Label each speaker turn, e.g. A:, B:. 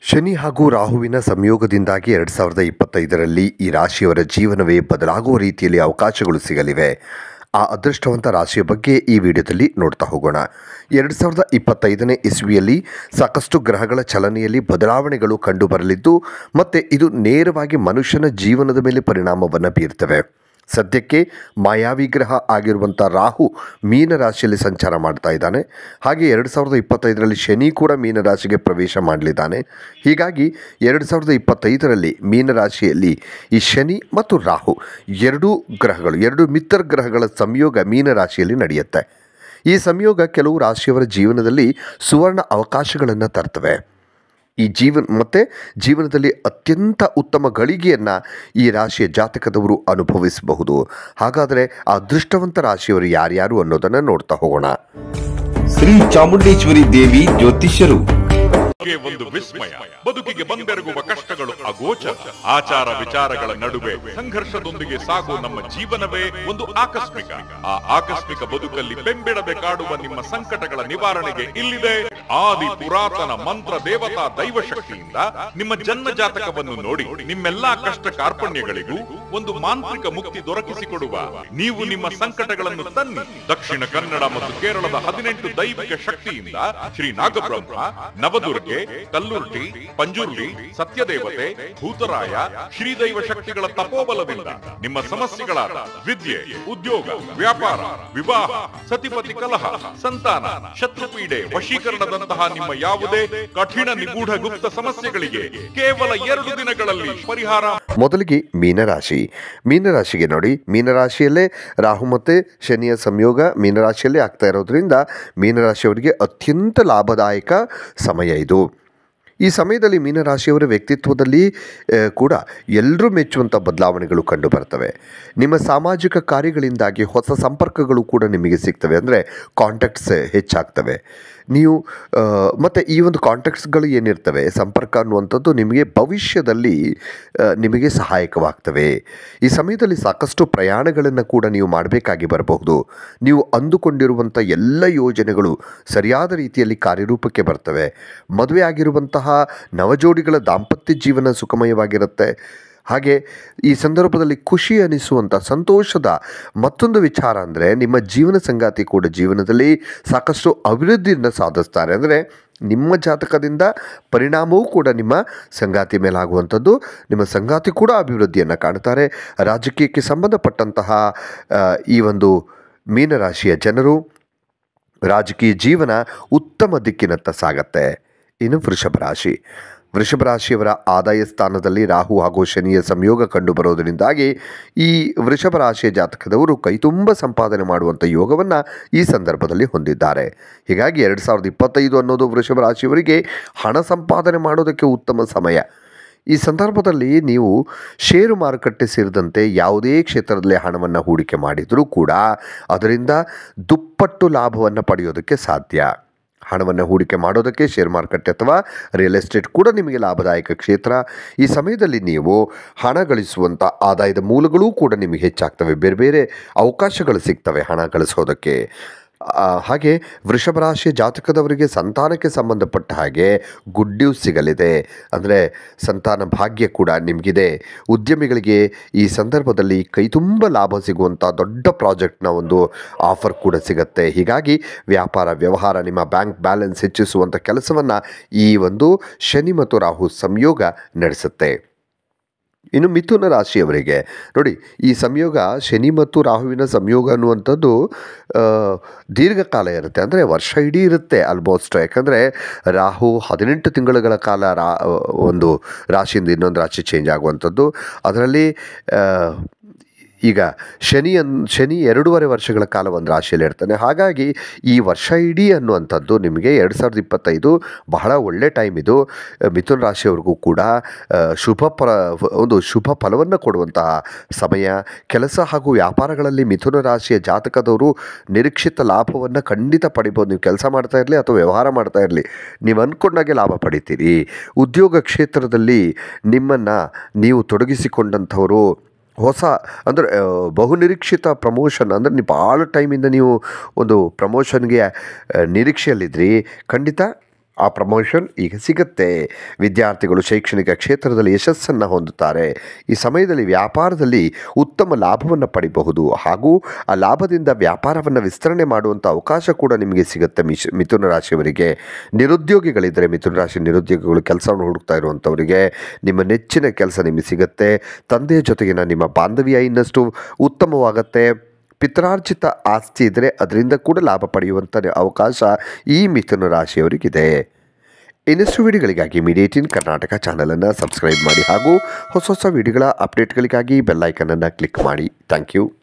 A: ಶನಿ ಹಾಗೂ ರಾಹುವಿನ ಸಂಯೋಗದಿಂದಾಗಿ 2025ರಲ್ಲಿ ಈ ರಾಶಿಯವರ ಜೀವನವೇ ಬದಲಾಗುವ ರೀತಿಯಲ್ಲಿ ಅವಕಾಶಗಳು ಸಿಗಲಿವೆ. ಆ ಅದೃಷ್ಟವಂತ ರಾಶಿಯ ಬಗ್ಗೆ ಈ ವಿಡಿಯೋದಲ್ಲಿ ನೋಡ್ತಾ ಹೋಗೋಣ. 2025ನೇ ಇಸ್ವಿಯಲ್ಲಿ ಸಾಕಷ್ಟು ಗ್ರಹಗಳ ಚಲನೆಯಲ್ಲಿ ಬದಲಾವಣೆಗಳು ಕಂಡುಬರಲಿದ್ದು ಮತ್ತು ಇದು ನೇರವಾಗಿ ಮನುಷ್ಯನ ಜೀವನದ ಮೇಲೆ ಪರಿಣಾಮವನ್ನು ಬೀರ್ತವೆ. ಸದ್ಯಕ್ಕೆ ಮಾಯಾವಿ ಗ್ರಹ ಆಗಿರುವಂಥ ರಾಹು ಮೀನರಾಶಿಯಲ್ಲಿ ಸಂಚಾರ ಮಾಡ್ತಾ ಇದ್ದಾನೆ. ಹಾಗೆ 2025ರಲ್ಲಿ ಶನಿ ಕೂಡ ಮೀನರಾಶಿಗೆ ಪ್ರವೇಶ ಮಾಡಲಿದ್ದಾನೆ. ಹೀಗಾಗಿ 2025ರಲ್ಲಿ ಮೀನರಾಶಿಯಲ್ಲಿ ಈ ಶನಿ ಮತ್ತು ರಾಹು ಎರಡು ಮಿತ್ರ ಗ್ರಹಗಳ ಸಂಯೋಗ ಮೀನರಾಶಿಯಲ್ಲಿ ನಡೆಯುತ್ತೆ. ಈ ಸಂಯೋಗ ಕೆಲವು ರಾಶಿಯವರ ಜೀವನದಲ್ಲಿ ಸುವರ್ಣ ಅವಕಾಶಗಳನ್ನು ತರ್ತವೆ. ಈ ಜೀವನದಲ್ಲಿ ಅತ್ಯಂತ ಉತ್ತಮ ಗಳಿಗೆಯನ್ನು ಈ ರಾಶಿಯ ಜಾತಕದವರು ಅನುಭವಿಸಬಹುದು. ಹಾಗಾದರೆ ಆ ಅದೃಷ್ಟವಂತ ರಾಶಿಯವರು ಯಾರ್ಯಾರು ಅನ್ನೋದನ್ನು ನೋಡ್ತಾ ಹೋಗೋಣ.
B: ಶ್ರೀ ಚಾಮುಂಡೇಶ್ವರಿ ದೇವಿ ಜ್ಯೋತಿಷ್ಯರು.
C: ಒಂದು ವಿಸ್ಮಯ, ಬದುಕಿಗೆ ಬಂದೆರಗುವ ಕಷ್ಟಗಳು ಅಗೋಚರ, ಆಚಾರ ವಿಚಾರಗಳ ನಡುವೆ ಸಂಘರ್ಷದೊಂದಿಗೆ ಸಾಗುವ ನಮ್ಮ ಜೀವನವೇ ಒಂದು ಆಕಸ್ಮಿಕ. ಆ ಆಕಸ್ಮಿಕ ಬದುಕಲ್ಲಿ ಬೆಂಬಿಡದೆ ಕಾಡುವ ನಿಮ್ಮ ಸಂಕಟಗಳ ನಿವಾರಣೆಗೆ ಇಲ್ಲಿದೆ ಆದಿ ಪುರಾತನ ಮಂತ್ರ ದೇವತಾ ದೈವ ಶಕ್ತಿಯಿಂದ ನಿಮ್ಮ ಜನ್ಮ ಜಾತಕವನ್ನು ನೋಡಿ ನಿಮ್ಮೆಲ್ಲಾ ಕಷ್ಟ ಕಾರ್ಪಣ್ಯಗಳಿಗೂ ಒಂದು ಮಾಂತ್ರಿಕ ಮುಕ್ತಿ ದೊರಕಿಸಿಕೊಡುವ ನೀವು ನಿಮ್ಮ ಸಂಕಟಗಳನ್ನು ತನ್ನಿ. ದಕ್ಷಿಣ ಕನ್ನಡ ಮತ್ತು ಕೇರಳದ 18 ದೈವಿಕ ಶಕ್ತಿಯಿಂದ ಶ್ರೀ ನಾಗಬ್ರಹ್ಮ, ನವದುರ್ಗೆ, ಕಲ್ಲುರ್ಟಿ, ಪಂಜುರ್ಲಿ, ಸತ್ಯದೇವತೆ, ಭೂತರಾಯ, ಶ್ರೀದೈವ ಶಕ್ತಿಗಳ ತಪೋಬಲದಿಂದ ನಿಮ್ಮ ಸಮಸ್ಯೆಗಳಾದ ವಿದ್ಯೆ, ಉದ್ಯೋಗ, ವ್ಯಾಪಾರ, ವಿವಾಹ, ಸತಿಪತಿ ಕಲಹ, ಸಂತಾನ, ಶತ್ರುಪೀಡೆ, ವಶೀಕರಣದಂತಹ ನಿಮ್ಮ ಯಾವುದೇ ಕಠಿಣ ನಿಗೂಢ ಗುಪ್ತ ಸಮಸ್ಯೆಗಳಿಗೆ ಕೇವಲ 2 ದಿನಗಳಲ್ಲಿ ಪರಿಹಾರ.
A: ಮೊದಲಿಗೆ ಮೀನರಾಶಿಗೆ ನೋಡಿ, ಮೀನರಾಶಿಯಲ್ಲೇ ರಾಹು ಮತ್ತು ಶನಿಯ ಸಂಯೋಗ ಮೀನರಾಶಿಯಲ್ಲೇ ಆಗ್ತಾ ಇರೋದ್ರಿಂದ ಮೀನರಾಶಿಯವರಿಗೆ ಅತ್ಯಂತ ಲಾಭದಾಯಕ ಸಮಯ ಇದು. ಈ ಸಮಯದಲ್ಲಿ ಮೀನರಾಶಿಯವರ ವ್ಯಕ್ತಿತ್ವದಲ್ಲಿ ಕೂಡ ಎಲ್ಲರೂ ಮೆಚ್ಚುವಂಥ ಬದಲಾವಣೆಗಳು ಕಂಡು ಬರ್ತವೆ. ನಿಮ್ಮ ಸಾಮಾಜಿಕ ಕಾರ್ಯಗಳಿಂದಾಗಿ ಹೊಸ ಸಂಪರ್ಕಗಳು ಕೂಡ ನಿಮಗೆ ಸಿಗ್ತವೆ, ಅಂದರೆ ಕಾಂಟ್ಯಾಕ್ಟ್ಸ್ ಹೆಚ್ಚಾಗ್ತವೆ. ನೀವು ಮತ್ತು ಈ ಒಂದು ಕಾಂಟ್ಯಾಕ್ಟ್ಸ್ಗಳು ಏನಿರ್ತವೆ, ಸಂಪರ್ಕ ಅನ್ನುವಂಥದ್ದು ನಿಮಗೆ ಭವಿಷ್ಯದಲ್ಲಿ ನಿಮಗೆ ಸಹಾಯಕವಾಗ್ತವೆ. ಈ ಸಮಯದಲ್ಲಿ ಸಾಕಷ್ಟು ಪ್ರಯಾಣಗಳನ್ನು ಕೂಡ ನೀವು ಮಾಡಬೇಕಾಗಿ ಬರಬಹುದು. ನೀವು ಅಂದುಕೊಂಡಿರುವಂಥ ಎಲ್ಲ ಯೋಜನೆಗಳು ಸರಿಯಾದ ರೀತಿಯಲ್ಲಿ ಕಾರ್ಯರೂಪಕ್ಕೆ ಬರ್ತವೆ. ಮದುವೆ ಆಗಿರುವಂತಹ ನವಜೋಡಿಗಳ ದಾಂಪತ್ಯ ಜೀವನ ಸುಖಮಯವಾಗಿರುತ್ತೆ. ಹಾಗೆ ಈ ಸಂದರ್ಭದಲ್ಲಿ ಖುಷಿ ಅನಿಸುವಂಥ ಸಂತೋಷದ ಮತ್ತೊಂದು ವಿಚಾರ ಅಂದರೆ ನಿಮ್ಮ ಜೀವನ ಸಂಗಾತಿ ಕೂಡ ಜೀವನದಲ್ಲಿ ಸಾಕಷ್ಟು ಅಭಿವೃದ್ಧಿಯನ್ನು ಸಾಧಿಸ್ತಾರೆ. ಅಂದರೆ ನಿಮ್ಮ ಜಾತಕದಿಂದ ಪರಿಣಾಮವೂ ಕೂಡ ನಿಮ್ಮ ಸಂಗಾತಿ ಮೇಲಾಗುವಂಥದ್ದು. ನಿಮ್ಮ ಸಂಗಾತಿ ಕೂಡ ಅಭಿವೃದ್ಧಿಯನ್ನು ಕಾಣ್ತಾರೆ. ರಾಜಕೀಯಕ್ಕೆ ಸಂಬಂಧಪಟ್ಟಂತಹ ಈ ಒಂದು ಮೀನರಾಶಿಯ ಜನರು ರಾಜಕೀಯ ಜೀವನ ಉತ್ತಮ ದಿಕ್ಕಿನತ್ತ ಸಾಗತ್ತೆ. ಇನ್ನು ವೃಷಭ ರಾಶಿಯವರ ಆದಾಯ ಸ್ಥಾನದಲ್ಲಿ ರಾಹು ಹಾಗೂ ಶನಿಯ ಸಂಯೋಗ ಕಂಡುಬರೋದರಿಂದಾಗಿ ಈ ವೃಷಭ ರಾಶಿಯ ಜಾತಕದವರು ಕೈತುಂಬ ಸಂಪಾದನೆ ಮಾಡುವಂಥ ಯೋಗವನ್ನು ಈ ಸಂದರ್ಭದಲ್ಲಿ ಹೊಂದಿದ್ದಾರೆ. ಹೀಗಾಗಿ 2025 ಅನ್ನೋದು ವೃಷಭ ರಾಶಿಯವರಿಗೆ ಹಣ ಸಂಪಾದನೆ ಮಾಡೋದಕ್ಕೆ ಉತ್ತಮ ಸಮಯ. ಈ ಸಂದರ್ಭದಲ್ಲಿ ನೀವು ಷೇರು ಮಾರುಕಟ್ಟೆ ಸೇರಿದಂತೆ ಯಾವುದೇ ಕ್ಷೇತ್ರದಲ್ಲಿ ಹಣವನ್ನು ಹೂಡಿಕೆ ಮಾಡಿದರೂ ಕೂಡ ಅದರಿಂದ ದುಪ್ಪಟ್ಟು ಲಾಭವನ್ನು ಪಡೆಯೋದಕ್ಕೆ ಸಾಧ್ಯ. ಹಣವನ್ನು ಹೂಡಿಕೆ ಮಾಡೋದಕ್ಕೆ ಶೇರ್ ಮಾರುಕಟ್ಟೆ ಅಥವಾ ರಿಯಲ್ ಎಸ್ಟೇಟ್ ಕೂಡ ನಿಮಗೆ ಲಾಭದಾಯಕ ಕ್ಷೇತ್ರ. ಈ ಸಮಯದಲ್ಲಿ ನೀವು ಹಣ ಗಳಿಸುವಂಥ ಆದಾಯದ ಮೂಲಗಳೂ ಕೂಡ ನಿಮಗೆ ಹೆಚ್ಚಾಗ್ತವೆ. ಬೇರೆ ಬೇರೆ ಅವಕಾಶಗಳು ಸಿಗ್ತವೆ ಹಣ ಗಳಿಸೋದಕ್ಕೆ. ಹಾಗೆ ವೃಷಭ ರಾಶಿಯ ಜಾತಕದವರಿಗೆ ಸಂತಾನಕ್ಕೆ ಸಂಬಂಧಪಟ್ಟ ಹಾಗೆ ಗುಡ್ ನ್ಯೂಸ್ ಸಿಗಲಿದೆ. ಅಂದರೆ ಸಂತಾನ ಭಾಗ್ಯ ಕೂಡ ನಿಮಗಿದೆ. ಉದ್ಯಮಿಗಳಿಗೆ ಈ ಸಂದರ್ಭದಲ್ಲಿ ಕೈತುಂಬ ಲಾಭ ಸಿಗುವಂಥ ದೊಡ್ಡ ಪ್ರಾಜೆಕ್ಟ್ನ ಒಂದು ಆಫರ್ ಕೂಡ ಸಿಗುತ್ತೆ. ಹೀಗಾಗಿ ವ್ಯಾಪಾರ ವ್ಯವಹಾರ, ನಿಮ್ಮ ಬ್ಯಾಂಕ್ ಬ್ಯಾಲೆನ್ಸ್ ಹೆಚ್ಚಿಸುವಂಥ ಕೆಲಸವನ್ನು ಈ ಒಂದು ಶನಿ ಮತ್ತು ರಾಹು ಸಂಯೋಗ ನಡೆಸುತ್ತೆ. ಇನ್ನು ಮಿಥುನ ರಾಶಿಯವರಿಗೆ ನೋಡಿ, ಈ ಸಂಯೋಗ ಶನಿ ಮತ್ತು ರಾಹುವಿನ ಸಂಯೋಗ ಅನ್ನುವಂಥದ್ದು ದೀರ್ಘಕಾಲ ಇರುತ್ತೆ. ಅಂದರೆ ವರ್ಷ ಇಡೀ ಇರುತ್ತೆ ಆಲ್ಮೋಸ್ಟ್. ಯಾಕಂದರೆ ರಾಹು 18 ತಿಂಗಳುಗಳ ಕಾಲ ಒಂದು ರಾಶಿಯಿಂದ ಇನ್ನೊಂದು ರಾಶಿ ಚೇಂಜ್ ಆಗುವಂಥದ್ದು. ಅದರಲ್ಲಿ ಈಗ ಶನಿ 2.5 ವರ್ಷಗಳ ಕಾಲ ಒಂದು ರಾಶಿಯಲ್ಲಿ ಇರ್ತಾನೆ. ಹಾಗಾಗಿ ಈ ವರ್ಷ ಇಡೀ ಅನ್ನುವಂಥದ್ದು ನಿಮಗೆ 2025 ಬಹಳ ಒಳ್ಳೆ ಟೈಮ್ ಇದು. ಮಿಥುನ ರಾಶಿಯವ್ರಿಗೂ ಕೂಡ ಒಂದು ಶುಭ ಫಲವನ್ನು ಕೊಡುವಂತಹ ಸಮಯ. ಕೆಲಸ ಹಾಗೂ ವ್ಯಾಪಾರಗಳಲ್ಲಿ ಮಿಥುನ ರಾಶಿಯ ಜಾತಕದವರು ನಿರೀಕ್ಷಿತ ಲಾಭವನ್ನು ಖಂಡಿತ ಪಡಿಬೋದು. ನೀವು ಕೆಲಸ ಮಾಡ್ತಾ ಇರಲಿ ಅಥವಾ ವ್ಯವಹಾರ ಮಾಡ್ತಾ ಇರಲಿ, ನೀವು ಅಂದ್ಕೊಂಡಾಗೆ ಲಾಭ ಪಡಿತೀರಿ. ಉದ್ಯೋಗ ಕ್ಷೇತ್ರದಲ್ಲಿ ನಿಮ್ಮನ್ನು ನೀವು ತೊಡಗಿಸಿಕೊಂಡಂಥವರು ಹೊಸ ಅಂದರೆ ಬಹುನಿರೀಕ್ಷಿತ ಪ್ರಮೋಷನ್, ಅಂದರೆ ನೀವು ಭಾಳ ಟೈಮಿಂದ ನೀವು ಒಂದು ಪ್ರಮೋಷನ್ಗೆ ನಿರೀಕ್ಷೆಯಲ್ಲಿದ್ರಿ, ಖಂಡಿತ ಆ ಪ್ರಮೋಷನ್ ಈಗ ಸಿಗುತ್ತೆ. ವಿದ್ಯಾರ್ಥಿಗಳು ಶೈಕ್ಷಣಿಕ ಕ್ಷೇತ್ರದಲ್ಲಿ ಯಶಸ್ಸನ್ನು ಹೊಂದುತ್ತಾರೆ. ಈ ಸಮಯದಲ್ಲಿ ವ್ಯಾಪಾರದಲ್ಲಿ ಉತ್ತಮ ಲಾಭವನ್ನು ಪಡಿಬಹುದು ಹಾಗೂ ಆ ಲಾಭದಿಂದ ವ್ಯಾಪಾರವನ್ನು ವಿಸ್ತರಣೆ ಮಾಡುವಂಥ ಅವಕಾಶ ಕೂಡ ನಿಮಗೆ ಸಿಗುತ್ತೆ. ಮಿಥುನ ರಾಶಿಯವರಿಗೆ ನಿರುದ್ಯೋಗಿಗಳಿದ್ದರೆ, ಮಿಥುನ ರಾಶಿ ನಿರುದ್ಯೋಗಿಗಳು ಕೆಲಸವನ್ನು ಹುಡುಕ್ತಾ ಇರುವಂಥವರಿಗೆ ನಿಮ್ಮ ನೆಚ್ಚಿನ ಕೆಲಸ ನಿಮಗೆ ಸಿಗುತ್ತೆ. ತಂದೆಯ ಜೊತೆಗಿನ ನಿಮ್ಮ ಬಾಂಧವ್ಯ ಇನ್ನಷ್ಟು ಉತ್ತಮವಾಗುತ್ತೆ. ಪಿತ್ರಾರ್ಜಿತ ಆಸ್ತಿ ಇದ್ದರೆ ಅದರಿಂದ ಕೂಡ ಲಾಭ ಪಡೆಯುವಂಥ ಅವಕಾಶ ಈ ಮಿಥುನ ರಾಶಿಯವರಿಗಿದೆ. ಇನ್ನಷ್ಟು ವಿಡಿಯೋಗಳಿಗಾಗಿ ಮೀಡಿಯಾ18 ಕರ್ನಾಟಕ ಚಾನಲನ್ನು ಸಬ್ಸ್ಕ್ರೈಬ್ ಮಾಡಿ ಹಾಗೂ ಹೊಸ ವಿಡಿಯೋಗಳ ಅಪ್ಡೇಟ್ಗಳಿಗಾಗಿ ಬೆಲ್ಲೈಕನನ್ನು ಕ್ಲಿಕ್ ಮಾಡಿ. Thank you.